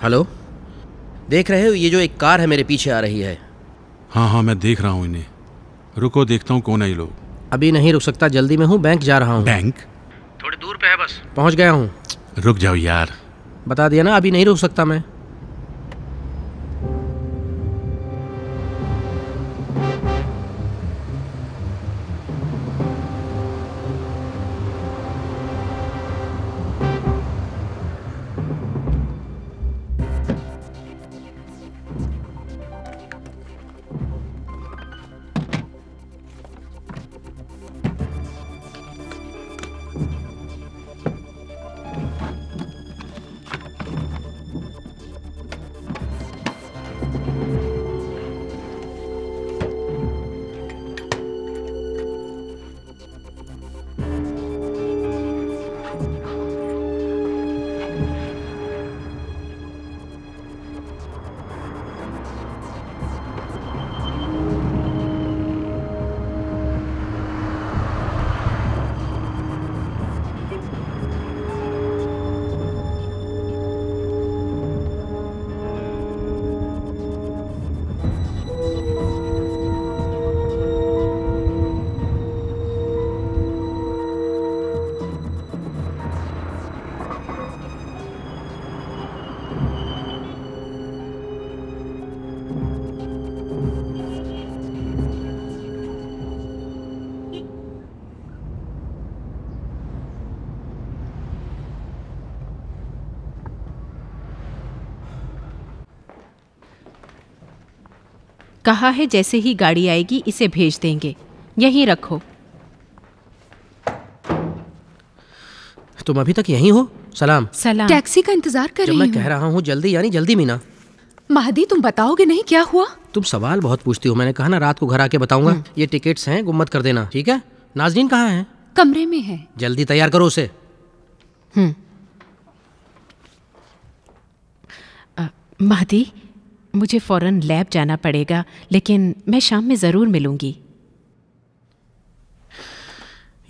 Hello, देख रहे हो ये जो एक कार है मेरे पीछे आ रही है? हाँ हाँ मैं देख रहा हूँ इन्हें। रुको देखता हूँ कौन है ये लोग। अभी नहीं रुक सकता, जल्दी में हूँ, बैंक जा रहा हूँ। बैंक? थोड़ी दूर पे है बस, पहुँच गया हूँ। रुक जाओ यार। बता दिया ना, अभी नहीं रुक सकता मैं। कहा है जैसे ही गाड़ी आएगी इसे भेज देंगे। यहीं रखो। तुम अभी तक यहीं हो? सलाम। सलाम। टैक्सी का इंतजार कर जब रही मैं हूँ। कह रहा हूँ जल्दी, यानी जल्दी मीना। महदी तुम बताओगे नहीं क्या हुआ? तुम सवाल बहुत पूछती हो। मैंने कहा ना रात को घर आके बताऊंगा। ये टिकट्स हैं, गुम मत कर देना, ठीक है? नाजरीन कहाँ है? कमरे में है। जल्दी तैयार करो उसे। महदी, मुझे फ़ौरन लैब जाना पड़ेगा, लेकिन मैं शाम में ज़रूर मिलूंगी।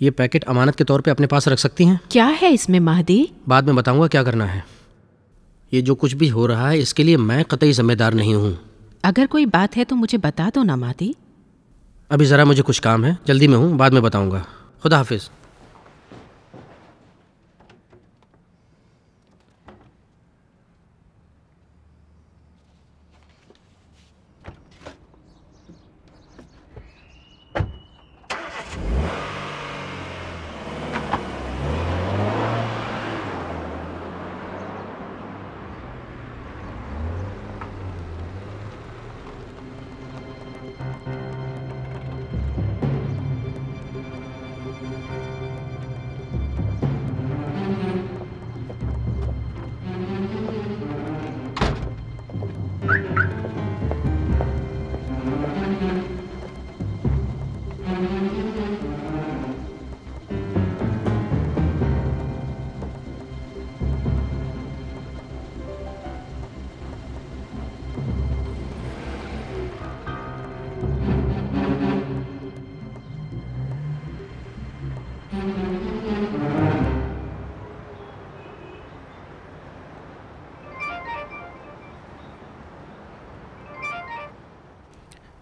ये पैकेट अमानत के तौर पे अपने पास रख सकती हैं? क्या है इसमें महदी? बाद में बताऊंगा क्या करना है। ये जो कुछ भी हो रहा है इसके लिए मैं कतई जिम्मेदार नहीं हूँ। अगर कोई बात है तो मुझे बता दो ना महदी। अभी ज़रा मुझे कुछ काम है, जल्दी में हूँ, बाद में बताऊंगा। खुदा हाफिज़।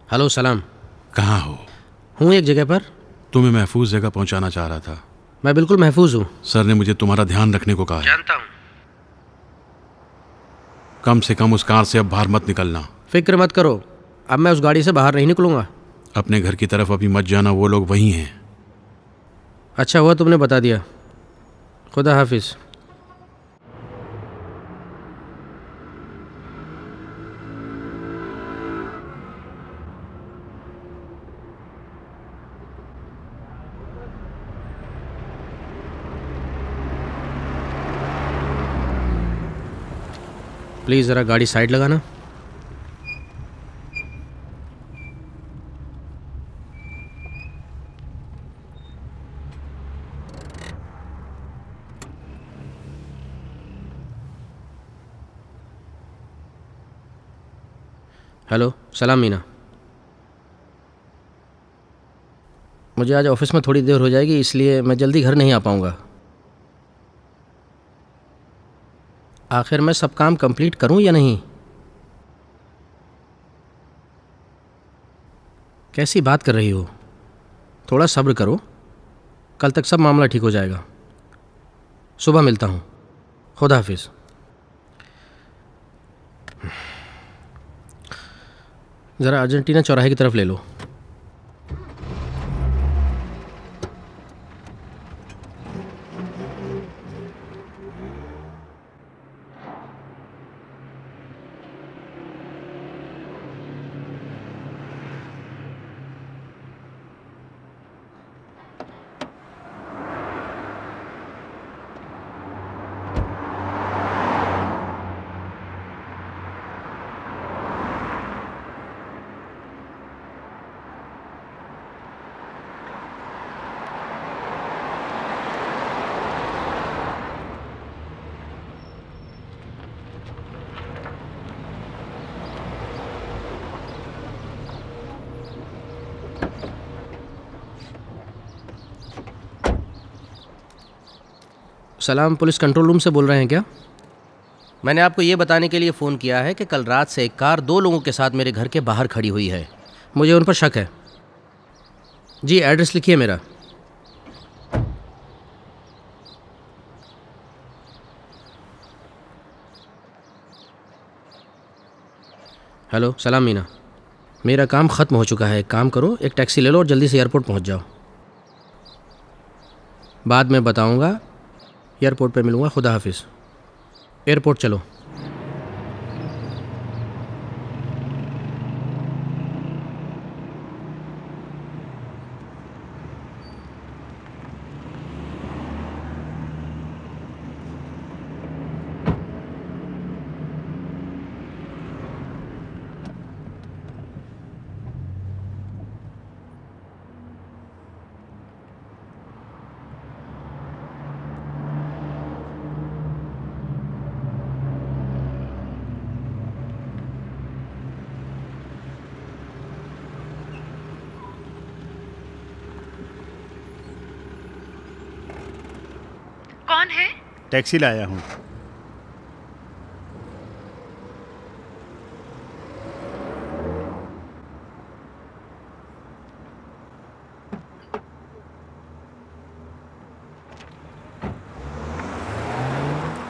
हेलो, सलाम। कहाँ हो? हूँ एक जगह पर। तुम्हें महफूज जगह पहुंचाना चाह रहा था। मैं बिल्कुल महफूज हूँ। सर ने मुझे तुम्हारा ध्यान रखने को कहा है। जानता हूँ। कम से कम उस कार से अब बाहर मत निकलना। फिक्र मत करो, अब मैं उस गाड़ी से बाहर नहीं निकलूँगा। अपने घर की तरफ अभी मत जाना, वो लोग वहीं हैं। अच्छा हुआ तुमने बता दिया। खुदा हाफिज़। प्लीज़ ज़रा गाड़ी साइड लगाना। हेलो, सलाम मीना। मुझे आज ऑफिस में थोड़ी देर हो जाएगी, इसलिए मैं जल्दी घर नहीं आ पाऊँगा। आखिर मैं सब काम कंप्लीट करूं या नहीं? कैसी बात कर रही हो? थोड़ा सब्र करो, कल तक सब मामला ठीक हो जाएगा। सुबह मिलता हूं। खुदा हाफिज़। ज़रा अर्जेंटीना चौराहे की तरफ ले लो। सलाम, पुलिस कंट्रोल रूम से बोल रहे हैं क्या? मैंने आपको ये बताने के लिए फ़ोन किया है कि कल रात से एक कार 2 लोगों के साथ मेरे घर के बाहर खड़ी हुई है। मुझे उन पर शक है। जी, एड्रेस लिखिए मेरा। हेलो, सलाम मीना। मेरा काम ख़त्म हो चुका है। एक काम करो, एक टैक्सी ले लो और जल्दी से एयरपोर्ट पहुंच जाओ। बाद में बताऊंगा, एयरपोर्ट पे मिलूंगा। खुदा हाफिज़। एयरपोर्ट चलो। कौन है? टैक्सी लाया हूँ।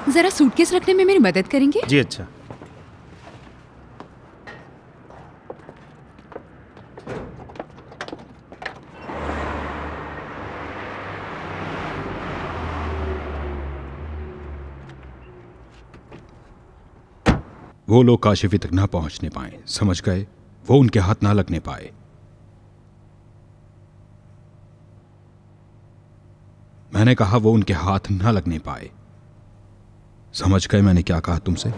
जरा सूटकेस रखने में मेरी मदद करेंगे? जी अच्छा। वो लोग काशिफी तक ना पहुंचने पाए, समझ गए? वो उनके हाथ ना लगने पाए। मैंने कहा वो उनके हाथ ना लगने पाए। समझ गए मैंने क्या कहा तुमसे?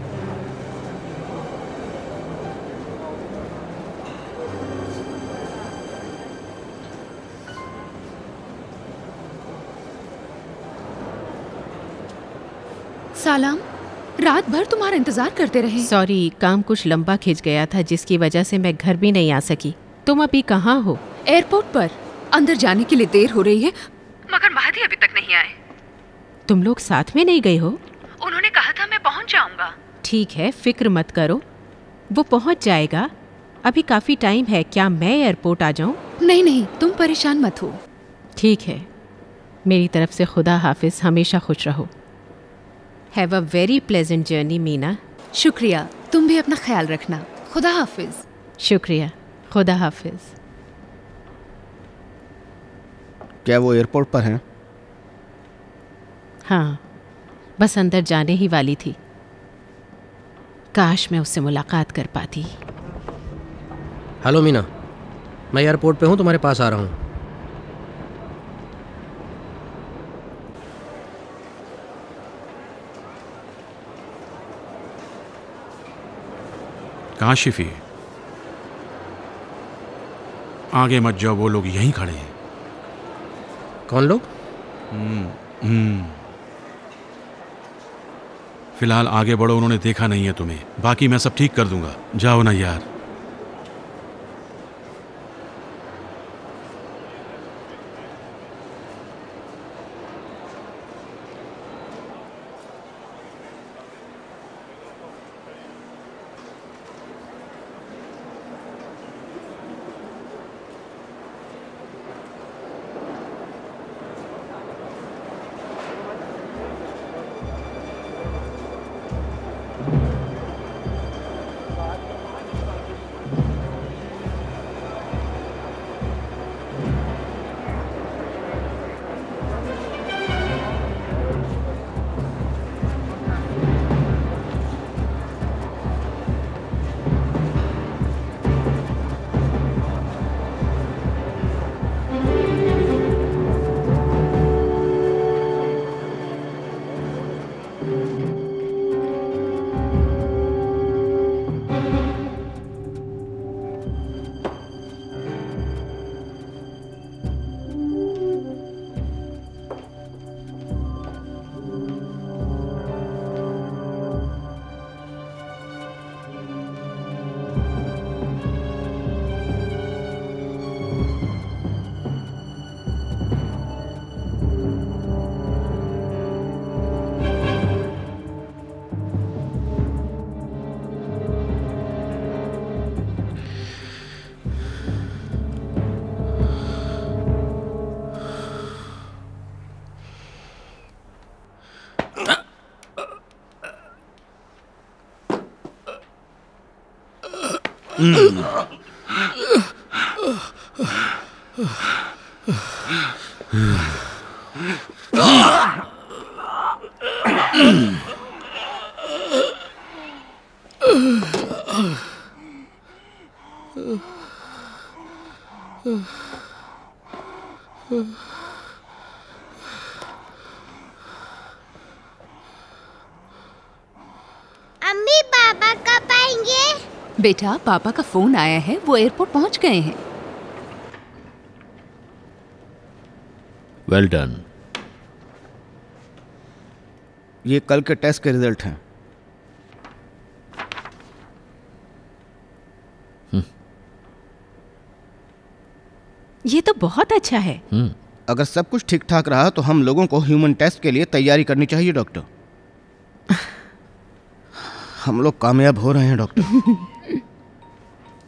सलाम, रात भर तुम्हारा इंतजार करते रहे। सॉरी, काम कुछ लंबा खिंच गया था जिसकी वजह से मैं घर भी नहीं आ सकी। तुम अभी कहाँ हो? एयरपोर्ट पर। अंदर जाने के लिए देर हो रही है, मगर महदी अभी तक नहीं आए। तुम लोग साथ में नहीं गए हो? उन्होंने कहा था मैं पहुंच जाऊंगा। ठीक है, फिक्र मत करो, वो पहुंच जाएगा। अभी काफ़ी टाइम है। क्या मैं एयरपोर्ट आ जाऊं? नहीं नहीं, तुम परेशान मत हो। ठीक है, मेरी तरफ से खुदा हाफिज़। हमेशा खुश रहो। Have a very pleasant journey Meena. शुक्रिया, तुम भी अपना ख्याल रखना। खुदा हाफिज। शुक्रिया, खुदा हाफिज़। क्या वो एयरपोर्ट पर हैं? हाँ, बस अंदर जाने ही वाली थी। काश मैं उससे मुलाकात कर पाती। हेलो मीना, मैं एयरपोर्ट पे हूँ, तुम्हारे पास आ रहा हूँ। काशिफी, आगे मत जाओ, वो लोग यहीं खड़े हैं। कौन लोग? फिलहाल आगे बढ़ो, उन्होंने देखा नहीं है तुम्हें। बाकी मैं सब ठीक कर दूंगा। जाओ ना यार। अम्मी पापा कब आएंगे? बेटा, पापा का फोन आया है, वो एयरपोर्ट पहुंच गए हैं। Well done. ये कल के टेस्ट के रिजल्ट हैं। ये तो बहुत अच्छा है। अगर सब कुछ ठीक ठाक रहा तो हम लोगों को ह्यूमन टेस्ट के लिए तैयारी करनी चाहिए डॉक्टर। हम लोग कामयाब हो रहे हैं डॉक्टर।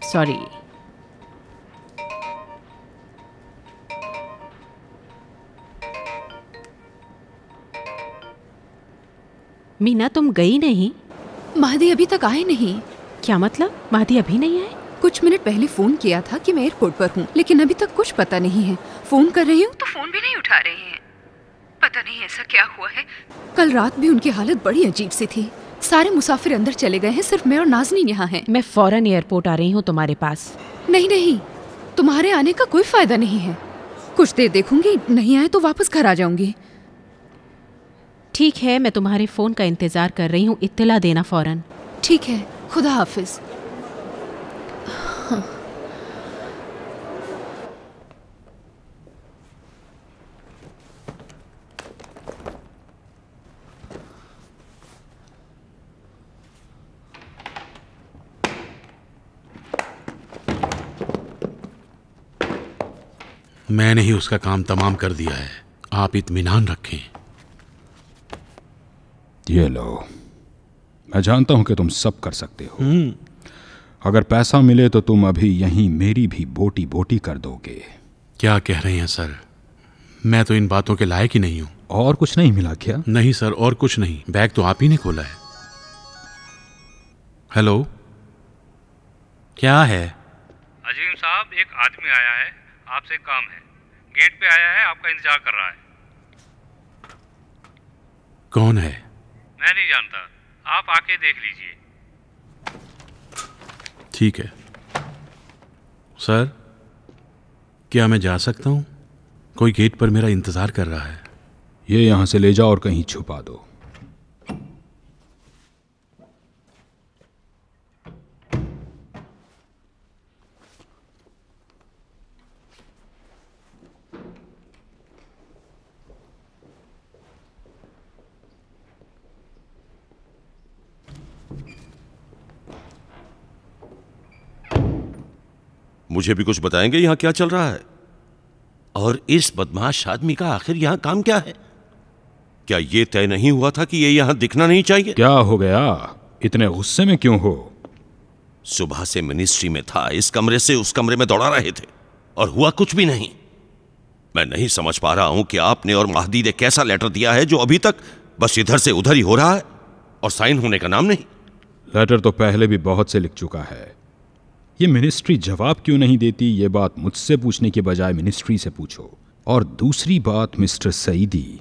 सॉरी। मीना, तुम गई नहीं? महदी अभी तक आए नहीं। क्या मतलब? महदी अभी नहीं आए? कुछ मिनट पहले फोन किया था कि मैं एयरपोर्ट पर हूँ, लेकिन अभी तक कुछ पता नहीं है। फोन कर रही हूँ तो फोन भी नहीं उठा रहे हैं। पता नहीं ऐसा क्या हुआ है। कल रात भी उनकी हालत बड़ी अजीब सी थी। सारे मुसाफिर अंदर चले गए हैं, सिर्फ मैं और नाज़नीन यहाँ हैं। मैं फौरन एयरपोर्ट आ रही हूँ तुम्हारे पास। नहीं नहीं, तुम्हारे आने का कोई फायदा नहीं है। कुछ देर देखूंगी, नहीं आए तो वापस घर आ जाऊंगी। ठीक है, मैं तुम्हारे फोन का इंतजार कर रही हूँ, इत्तला देना फौरन। ठीक है, खुदा हाफिज। मैंने ही उसका काम तमाम कर दिया है, आप इत्मीनान रखें। ये लो, मैं जानता हूं कि तुम सब कर सकते हो। अगर पैसा मिले तो तुम अभी यहीं मेरी भी बोटी बोटी कर दोगे। क्या कह रहे हैं सर? मैं तो इन बातों के लायक ही नहीं हूं। और कुछ नहीं मिला क्या? नहीं सर, और कुछ नहीं। बैग तो आप ही ने खोला है। हेलो, क्या है? अजीम साहब, एक आदमी आया है, आपसे काम है। गेट पे आया है, आपका इंतजार कर रहा है। कौन है? मैं नहीं जानता, आप आके देख लीजिए। ठीक है सर, क्या मैं जा सकता हूं? कोई गेट पर मेरा इंतजार कर रहा है। ये यहां से ले जाओ और कहीं छुपा दो। मुझे भी कुछ बताएंगे यहाँ क्या चल रहा है? और इस बदमाश आदमी का आखिर यहाँ काम क्या है? क्या ये तय नहीं हुआ था कि ये यहाँ दिखना नहीं चाहिए? क्या हो गया? इतने गुस्से में क्यों हो? सुबह से मिनिस्ट्री में था, इस कमरे से उस कमरे में दौड़ा रहे थे और हुआ कुछ भी नहीं। मैं नहीं समझ पा रहा हूं कि आपने और महदी ने कैसा लेटर दिया है जो अभी तक बस इधर से उधर ही हो रहा है और साइन होने का नाम नहीं। लेटर तो पहले भी बहुत से लिख चुका है। ये मिनिस्ट्री जवाब क्यों नहीं देती, ये बात मुझसे पूछने के बजाय मिनिस्ट्री से पूछो। और दूसरी बात मिस्टर सईदी,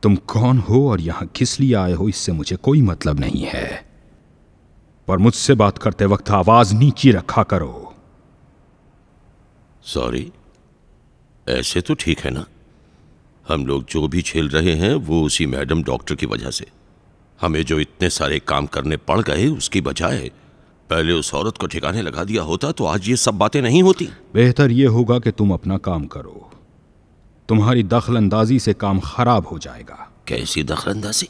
तुम कौन हो और यहां किस लिए आए हो इससे मुझे कोई मतलब नहीं है, पर मुझसे बात करते वक्त आवाज नीची रखा करो। सॉरी, ऐसे तो ठीक है ना? हम लोग जो भी झेल रहे हैं वो उसी मैडम डॉक्टर की वजह से। हमें जो इतने सारे काम करने पड़ गए उसकी बजाय पहले उस औरत को ठिकाने लगा दिया होता तो आज ये सब बातें नहीं होती। बेहतर ये होगा कि तुम अपना काम करो। तुम्हारी दखलंदाजी से काम खराब हो जाएगा। कैसी दखलंदाजी?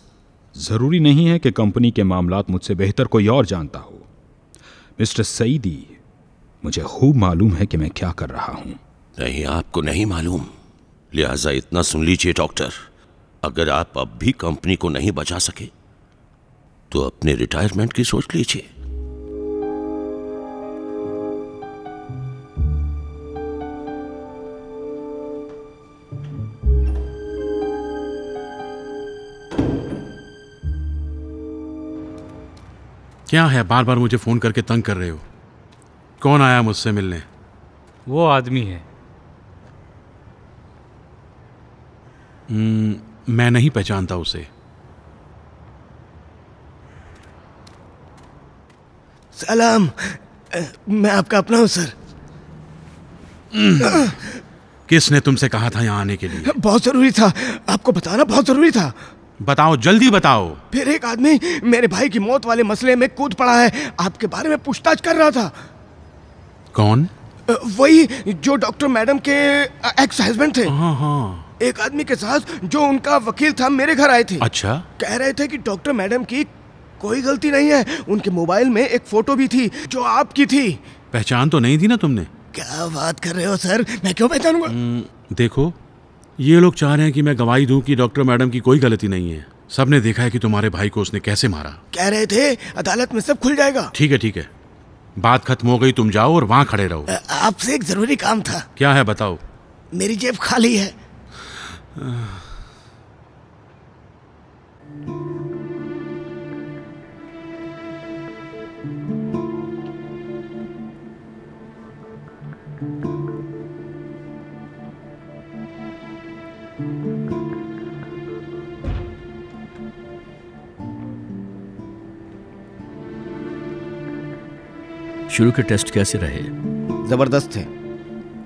जरूरी नहीं है कि कंपनी के मामलात मुझसे बेहतर कोई और जानता हो। मिस्टर सईदी, मुझे खूब मालूम है कि मैं क्या कर रहा हूं। नहीं, आपको नहीं मालूम, लिहाजा इतना सुन लीजिए डॉक्टर, अगर आप अब भी कंपनी को नहीं बचा सके तो अपने रिटायरमेंट की सोच लीजिए। क्या है, बार बार मुझे फोन करके तंग कर रहे हो? कौन आया मुझसे मिलने? वो आदमी है। मैं नहीं पहचानता उसे। सलाम, मैं आपका अपना हूँ सर। किसने तुमसे कहा था यहाँ आने के लिए? बहुत जरूरी था, आपको बताना बहुत जरूरी था। बताओ, जल्दी बताओ। फिर एक आदमी मेरे भाई की मौत वाले मसले में कूद पड़ा है, आपके बारे में पूछताछ कर रहा था। कौन? वही जो डॉक्टर मैडम के एक्स हस्बैंड थे। हाँ हाँ। एक आदमी के साथ जो उनका वकील था मेरे घर आए थे। अच्छा। कह रहे थे कि डॉक्टर मैडम की कोई गलती नहीं है, उनके मोबाइल में एक फोटो भी थी जो आपकी थी। पहचान तो नहीं दी ना तुमने? क्या बात कर रहे हो सर, मैं क्यों पहचानूंगा? देखो, ये लोग चाह रहे हैं कि मैं गवाही दूं कि डॉक्टर मैडम की कोई गलती नहीं है। सबने देखा है कि तुम्हारे भाई को उसने कैसे मारा। कह रहे थे अदालत में सब खुल जाएगा। ठीक है ठीक है, बात खत्म हो गई, तुम जाओ और वहां खड़े रहो। आपसे एक जरूरी काम था। क्या है बताओ। मेरी जेब खाली है। शुरू के टेस्ट कैसे रहे? जबरदस्त थे।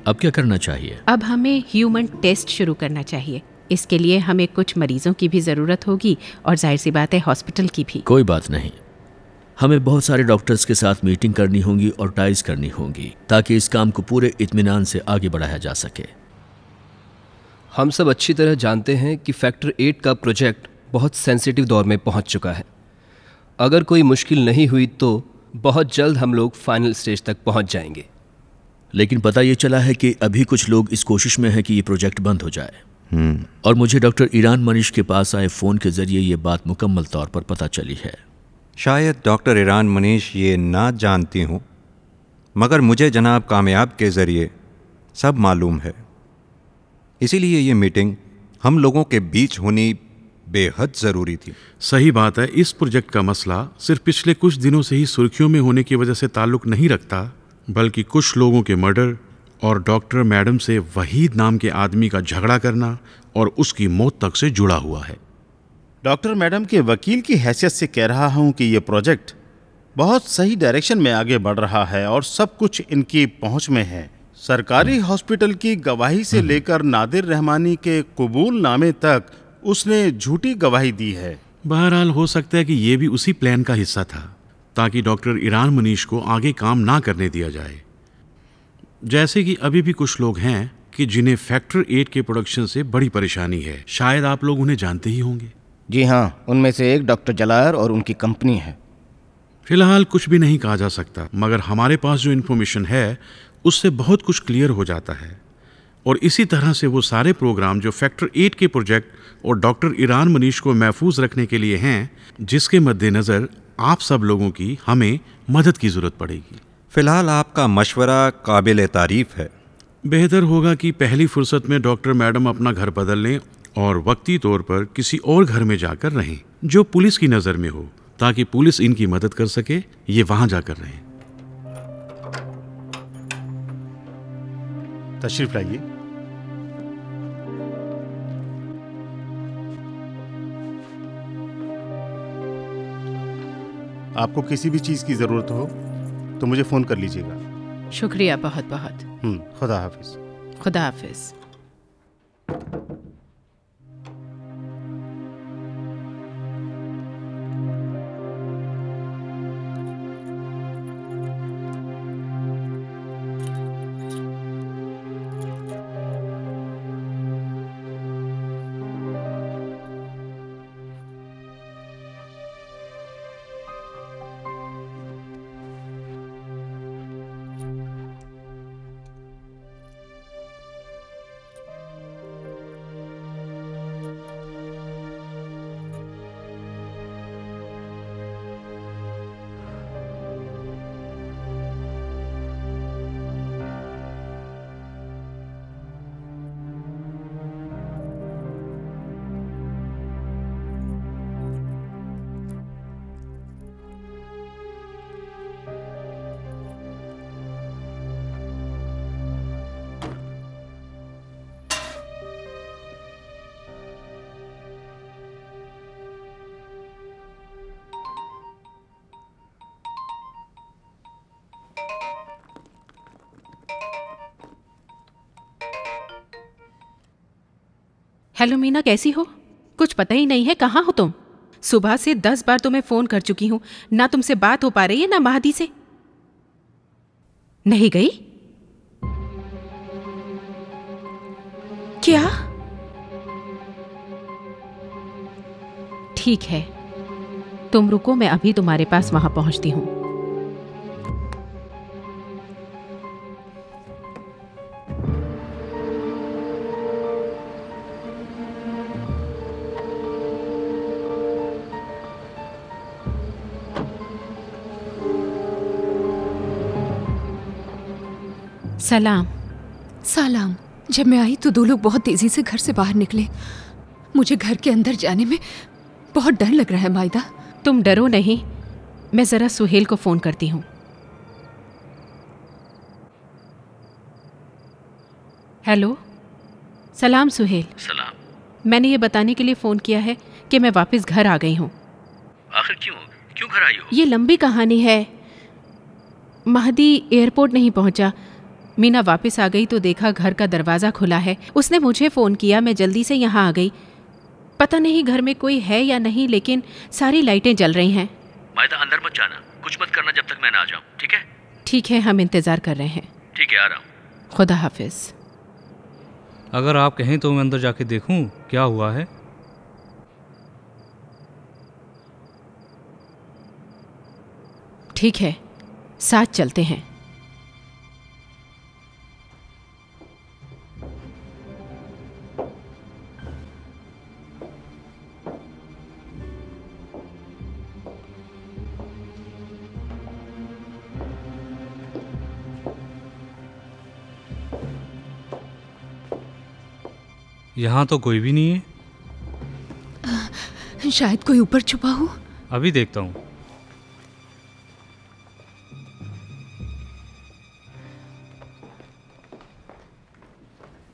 अब क्या करना चाहिए? अब हमें ह्यूमन टेस्ट शुरू करना चाहिए। इसके लिए हमें कुछ मरीजों की भी ज़रूरत होगी और जाहिर सी बात है हॉस्पिटल की भी। कोई बात नहीं, हमें बहुत सारे डॉक्टर्स के साथ मीटिंग करनी होगी और टाइज करनी होगी ताकि इस काम को पूरे इत्मीनान से आगे बढ़ाया जा सके। हम सब अच्छी तरह जानते हैं कि फैक्टर 8 का प्रोजेक्ट बहुत सेंसिटिव दौर में पहुंच चुका है। अगर कोई मुश्किल नहीं हुई तो बहुत जल्द हम लोग फाइनल स्टेज तक पहुंच जाएंगे। लेकिन पता ये चला है कि अभी कुछ लोग इस कोशिश में हैं कि ये प्रोजेक्ट बंद हो जाए। और मुझे डॉक्टर ईरान मनीष के पास आए फ़ोन के ज़रिए ये बात मुकम्मल तौर पर पता चली है। शायद डॉक्टर ईरान मनीष ये ना जानती हूँ, मगर मुझे जनाब कामयाब के ज़रिए सब मालूम है। इसीलिए ये मीटिंग हम लोगों के बीच होनी बेहद ज़रूरी थी। सही बात है। इस प्रोजेक्ट का मसला सिर्फ पिछले कुछ दिनों से ही सुर्खियों में होने की वजह से ताल्लुक़ नहीं रखता, बल्कि कुछ लोगों के मर्डर और डॉक्टर मैडम से वहीद नाम के आदमी का झगड़ा करना और उसकी मौत तक से जुड़ा हुआ है। डॉक्टर मैडम के वकील की हैसियत से कह रहा हूं कि ये प्रोजेक्ट बहुत सही डायरेक्शन में आगे बढ़ रहा है और सब कुछ इनकी पहुंच में है। सरकारी हॉस्पिटल की गवाही से लेकर नादिर रहमानी के कबूल नामे तक उसने झूठी गवाही दी है। बहरहाल हो सकता है कि ये भी उसी प्लान का हिस्सा था ताकि डॉक्टर ईरान मनीष को आगे काम ना करने दिया जाए। जैसे कि अभी भी कुछ लोग हैं कि जिन्हें फैक्टर 8 के प्रोडक्शन से बड़ी परेशानी है। शायद आप लोग उन्हें जानते ही होंगे। जी हाँ, उनमें से एक डॉक्टर जलायर और उनकी कंपनी है। फिलहाल कुछ भी नहीं कहा जा सकता, मगर हमारे पास जो इन्फॉर्मेशन है उससे बहुत कुछ क्लियर हो जाता है। और इसी तरह से वो सारे प्रोग्राम जो फैक्टर 8 के प्रोजेक्ट और डॉक्टर ईरान मनीष को महफूज रखने के लिए हैं, जिसके मद्देनज़र आप सब लोगों की हमें मदद की ज़रूरत पड़ेगी। फ़िलहाल आपका मशवरा काबिल तारीफ़ है। बेहतर होगा कि पहली फुर्सत में डॉक्टर मैडम अपना घर बदल लें और वक्ती तौर पर किसी और घर में जाकर रहें जो पुलिस की नज़र में हो, ताकि पुलिस इनकी मदद कर सके। ये वहाँ जाकर रहें। तशरीफ लाइए। आपको किसी भी चीज़ की ज़रूरत हो तो मुझे फ़ोन कर लीजिएगा। शुक्रिया बहुत बहुत। खुदा हाफिज़। खुदा हाफिज़। हेलो मीना, कैसी हो? कुछ पता ही नहीं है, कहाँ हो तुम? सुबह से 10 बार तो मैं फोन कर चुकी हूं, ना तुमसे बात हो पा रही है ना महदी से। नहीं गई? क्या? ठीक है, तुम रुको, मैं अभी तुम्हारे पास वहां पहुंचती हूं। सलाम। सलाम। जब मैं आई तो दो लोग बहुत तेजी से घर से बाहर निकले। मुझे घर के अंदर जाने में बहुत डर लग रहा है मायदा। तुम डरो नहीं, मैं जरा सुहेल को फोन करती हूँ। हेलो, सलाम सुहेल। सलाम। मैंने ये बताने के लिए फ़ोन किया है कि मैं वापस घर आ गई हूँ। आखिर क्यों घर आई हो? ये लंबी कहानी है। महदी एयरपोर्ट नहीं पहुँचा। मीना वापस आ गई तो देखा घर का दरवाज़ा खुला है। उसने मुझे फ़ोन किया, मैं जल्दी से यहाँ आ गई। पता नहीं घर में कोई है या नहीं, लेकिन सारी लाइटें जल रही हैं। मायदा, अंदर मत जाना, कुछ मत करना जब तक मैं ना आ जाऊँ, ठीक है? ठीक है, हम इंतज़ार कर रहे हैं। ठीक है, आ रहा हूँ। खुदा हाफिज़। अगर आप कहें तो मैं अंदर जाके देखूं क्या हुआ है। ठीक है, साथ चलते हैं। यहाँ तो कोई भी नहीं है। शायद कोई ऊपर छुपा हो। अभी देखता हूँ।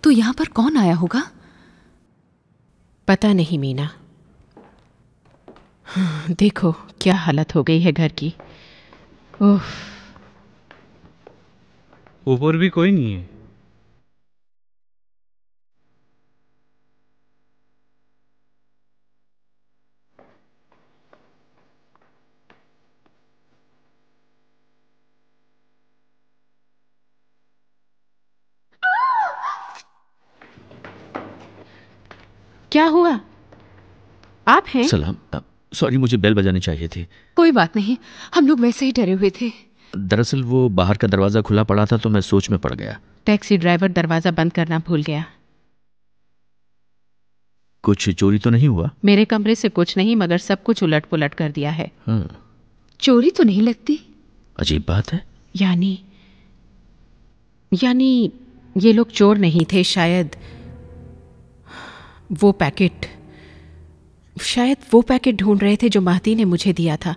तो यहाँ पर कौन आया होगा? पता नहीं मीना। देखो क्या हालत हो गई है घर की। ओह, ऊपर भी कोई नहीं है। क्या हुआ? आप हैं? सलाम। सॉरी, मुझे बेल बजानी चाहिए थी। कोई बात नहीं, हम लोग वैसे ही डरे हुए थे। दरअसल वो बाहर का दरवाज़ा खुला पड़ा था तो मैं सोच में पड़ गया। टैक्सी ड्राइवर दरवाज़ा बंद करना भूल गया। कुछ चोरी तो नहीं हुआ? मेरे कमरे से कुछ नहीं, मगर सब कुछ उलट पुलट कर दिया है। चोरी तो नहीं लगती। अजीब बात है। यानी ये लोग चोर नहीं थे। शायद वो पैकेट ढूंढ रहे थे जो महदी ने मुझे दिया था।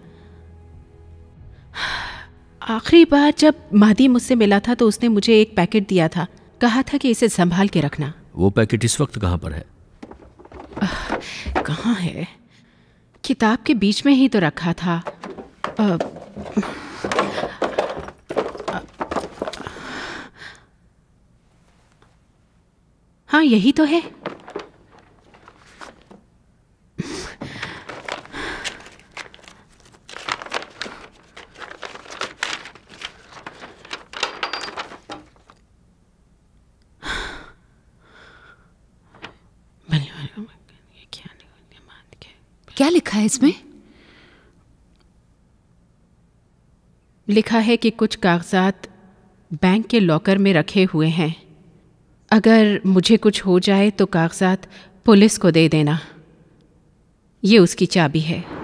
आखिरी बार जब महदी मुझसे मिला था तो उसने मुझे एक पैकेट दिया था, कहा था कि इसे संभाल के रखना। वो पैकेट इस वक्त कहाँ पर है? कहाँ है? किताब के बीच में ही तो रखा था। हाँ, यही तो है। क्या लिखा है इसमें? लिखा है कि कुछ कागजात बैंक के लॉकर में रखे हुए हैं। अगर मुझे कुछ हो जाए तो कागजात पुलिस को दे देना। ये उसकी चाबी है।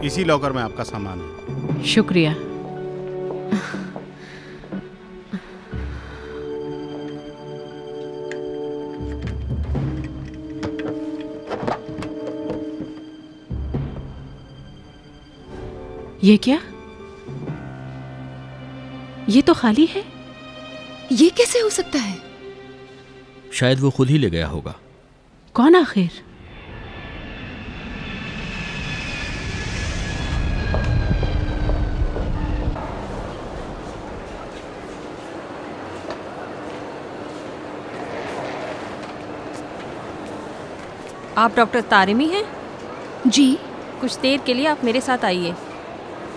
इसी लॉकर में आपका सामान है। शुक्रिया। ये क्या? ये तो खाली है। ये कैसे हो सकता है? शायद वो खुद ही ले गया होगा। कौन आखिर? आप डॉक्टर तारिमी हैं? जी। कुछ देर के लिए आप मेरे साथ आइए।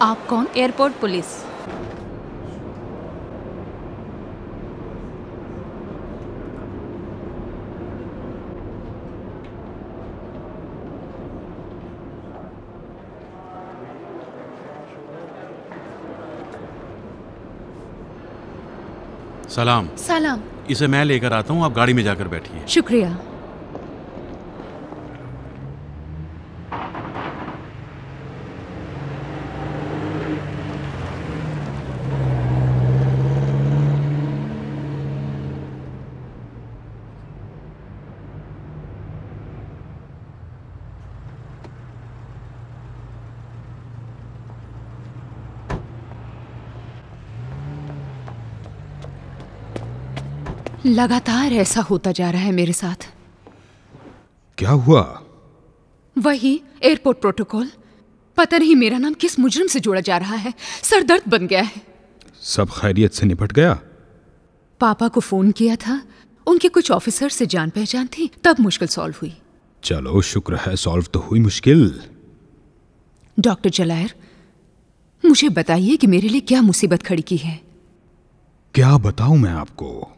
आप कौन? Airport police. सलाम। सलाम। इसे मैं लेकर आता हूँ, आप गाड़ी में जाकर बैठिए। शुक्रिया। लगातार ऐसा होता जा रहा है मेरे साथ। क्या हुआ? वही एयरपोर्ट प्रोटोकॉल। पता नहीं मेरा नाम किस मुजरिम से जोड़ा जा रहा है। सर दर्द बन गया है। सब खैरियत से निपट गया? पापा को फोन किया था, उनके कुछ ऑफिसर से जान पहचान थी, तब मुश्किल सॉल्व हुई। चलो शुक्र है, सॉल्व तो हुई मुश्किल। डॉक्टर जलायर, मुझे बताइए कि मेरे लिए क्या मुसीबत खड़ी की है। क्या बताऊं मैं आपको?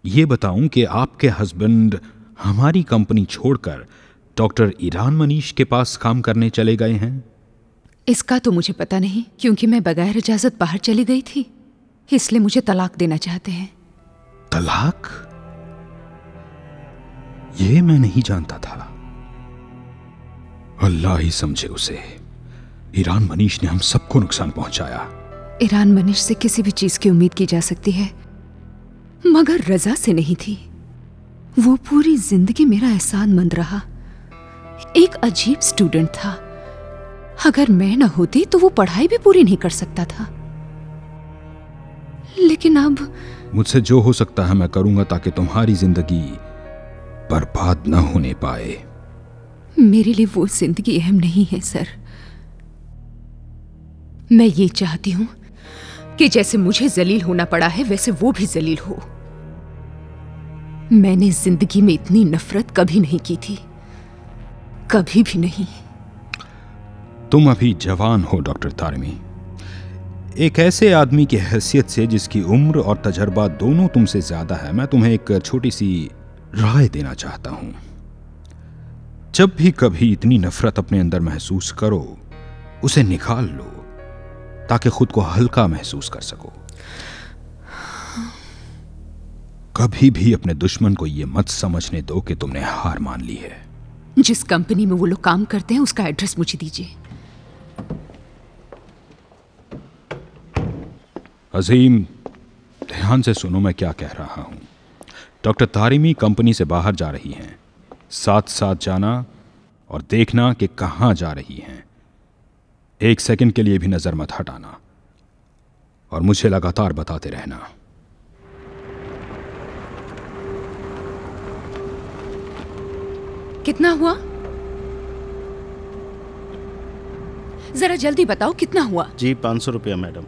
ये बताऊं कि आपके हस्बैंड हमारी कंपनी छोड़कर डॉक्टर ईरान मनीष के पास काम करने चले गए हैं? इसका तो मुझे पता नहीं, क्योंकि मैं बगैर इजाजत बाहर चली गई थी, इसलिए मुझे तलाक देना चाहते हैं। तलाक? ये मैं नहीं जानता था। अल्लाह ही समझे उसे। ईरान मनीष ने हम सबको नुकसान पहुंचाया। ईरान मनीष से किसी भी चीज की उम्मीद की जा सकती है, मगर रजा से नहीं थी। वो पूरी जिंदगी मेरा एहसानमंद रहा। एक अजीब स्टूडेंट था। अगर मैं न होती तो वो पढ़ाई भी पूरी नहीं कर सकता था। लेकिन अब मुझसे जो हो सकता है मैं करूंगा ताकि तुम्हारी जिंदगी बर्बाद न होने पाए। मेरे लिए वो जिंदगी अहम नहीं है सर। मैं ये चाहती हूं कि जैसे मुझे जलील होना पड़ा है वैसे वो भी जलील हो। मैंने जिंदगी में इतनी नफरत कभी नहीं की थी, कभी भी नहीं। तुम अभी जवान हो डॉक्टर तारिमी। एक ऐसे आदमी की हैसियत से जिसकी उम्र और तजर्बा दोनों तुमसे ज्यादा है, मैं तुम्हें एक छोटी सी राय देना चाहता हूं। जब भी कभी इतनी नफरत अपने अंदर महसूस करो, उसे निकाल लो ताकि खुद को हल्का महसूस कर सको। कभी भी अपने दुश्मन को यह मत समझने दो कि तुमने हार मान ली है। जिस कंपनी में वो लोग काम करते हैं उसका एड्रेस मुझे दीजिए। अजीम, ध्यान से सुनो मैं क्या कह रहा हूं। डॉक्टर तारिमी कंपनी से बाहर जा रही हैं। साथ साथ जाना और देखना कि कहां जा रही हैं। एक सेकंड के लिए भी नजर मत हटाना और मुझे लगातार बताते रहना। कितना हुआ? जरा जल्दी बताओ कितना हुआ? जी 500 रुपया मैडम।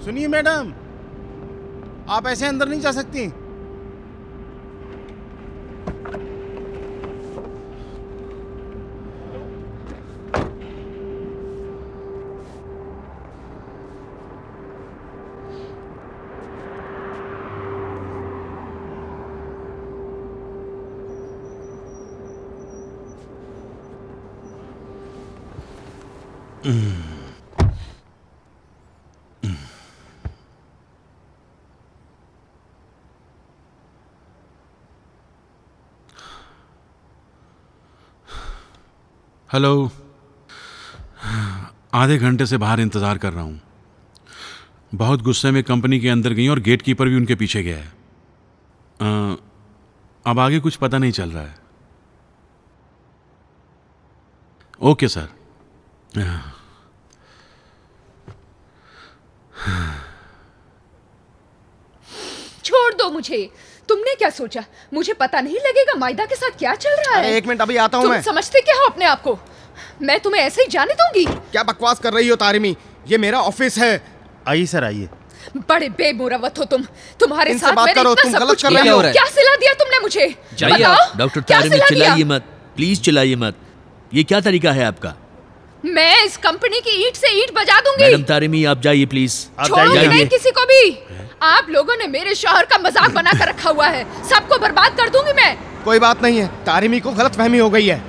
सुनिए मैडम, आप ऐसे अंदर नहीं जा सकती। हेलो, आधे घंटे से बाहर इंतज़ार कर रहा हूँ। बहुत गुस्से में कंपनी के अंदर गई और गेट कीपर भी उनके पीछे गया है। अब आगे कुछ पता नहीं चल रहा है। Okay sir. छोड़ दो मुझे। तुमने क्या सोचा मुझे पता नहीं लगेगा मायदा के साथ क्या चल रहा है? एक मिनट, अभी आता हूँ तुम मैं। समझते क्या हो अपने आप को? मैं तुम्हें ऐसे ही जाने दूंगी? क्या बकवास कर रही हो तारिमी? ये मेरा ऑफिस है। आइए सर, आइए। बड़े बेमुरवत हो तुम। तुम्हारे इनसे साथ बात मैंने करो, इतना तुम सब गलत कुछ कर किया। रही हो। क्या सिला दिया तुमने मुझे? जाइए बताओ, आप। डॉक्टर क्या तारिमी, सिला दिया? चिल्लाइए मत प्लीज, चिल्लाइए मत। ये क्या तरीका है आपका? मैं इस कंपनी की ईंट से ईंट बजा दूंगी। मैडम तारिमी, आप जाइए प्लीज। छोड़ूंगी नहीं किसी को भी। आप लोगों ने मेरे शौहर का मजाक बना कर रखा हुआ है। सबको बर्बाद कर दूंगी मैं। कोई बात नहीं है, तारिमी को गलतफहमी हो गई है।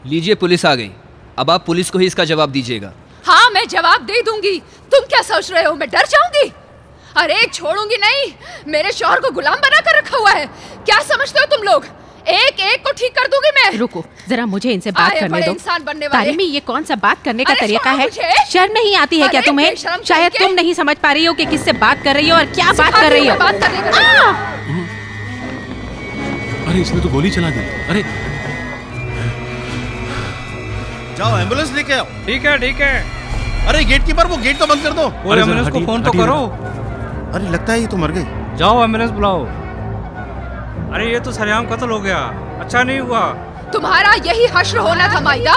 लीजिए, पुलिस आ गई। अब आप पुलिस को ही इसका जवाब दीजिएगा। हाँ, मैं जवाब दे दूंगी। तुम क्या सोच रहे हो मैं डर जाऊंगी? अरे छोड़ूंगी नहीं। मेरे शौहर को गुलाम बना कर रखा हुआ है। क्या समझते हो तुम लोग? एक एक को ठीक कर दूंगी मैं। रुको जरा, मुझे इनसे बात करने दो। इंसान बनने वाले। तारिमी, ये कौन सा बात करने का अरे तरीका छोड़ो है? मुझे। शर्म नहीं आती है क्या अरे तुम्हें? बेशरम शायद करके। तुम नहीं समझ पा रही हो कि किससे बात कर रही हो और क्या बात कर रही हो। बात करने का। अरे इसने तो गोली चला दी। अरे जाओ एम्बुलेंस लेके आओ। ठीक है, ठीक है। अरे गेट कीपर, वो गेट तो बंद कर दो। और एम्बुलेंस को फोन तो करो। अरे लगता है ये तो मर गई। जाओ एम्बुलेंस बुलाओ। अरे ये तो सरेआम कत्ल हो गया। अच्छा नहीं हुआ। तुम्हारा यही हश्र होना था मायदा।